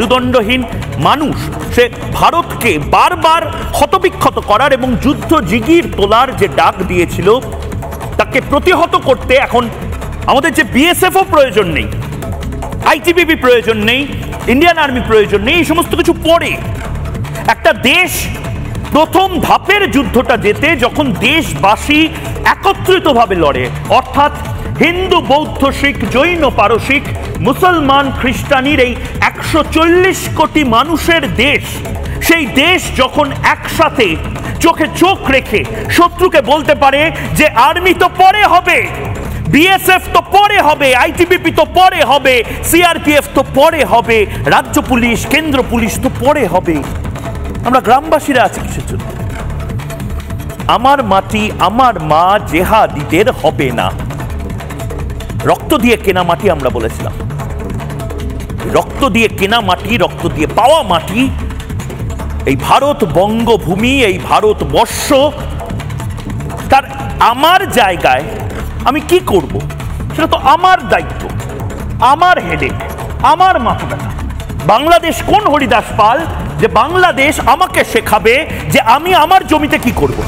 মেরুদণ্ডহীন মানুষ, সে ভারতকে বারবার ক্ষতবিক্ষত করার এবং যুদ্ধ জিগির তোলার যে ডাক দিয়েছিল, তাকে প্রতিহত করতে এখন আমাদের যে বিএসএফও প্রয়োজন নেই, আইটিবিপি প্রয়োজন নেই, ইন্ডিয়ান আর্মি প্রয়োজন নেই, এই সমস্ত কিছু পরে। একটা দেশ প্রথম ধাপের যুদ্ধটা যেতে যখন দেশবাসী একত্রিতভাবে লড়ে, অর্থাৎ হিন্দু, বৌদ্ধ, শিখ, জৈন, পারসিক, মুসলমান, খ্রিস্টানির এই 140 কোটি মানুষের দেশ, সেই দেশ যখন একসাথে চোখে চোখ রেখে শত্রুকে বলতে পারে যে আর্মি তো পরে হবে, বিএসএফ তো পরে হবে, আইটিবিপি তো পরে হবে, সিআরপিএফ তো পরে হবে, রাজ্য পুলিশ, কেন্দ্র পুলিশ তো পরে হবে, আমরা গ্রামবাসীরা আছি কিসের জন্য? আমার মাটি আমার মা জেহাদিদের হবে না। রক্ত দিয়ে কেনা মাটি আমরা বলেছিলাম, রক্ত দিয়ে কেনা মাটি, রক্ত দিয়ে পাওয়া মাটি, এই ভারত বঙ্গভূমি, এই ভারতবর্ষ, তার আমার জায়গায় আমি কি করব সেটা তো আমার দায়িত্ব, আমার হেডেক, আমার মাথা ব্যথা। বাংলাদেশ কোন হরিদাস পাল যে বাংলাদেশ আমাকে শেখাবে যে আমি আমার জমিতে কি করব?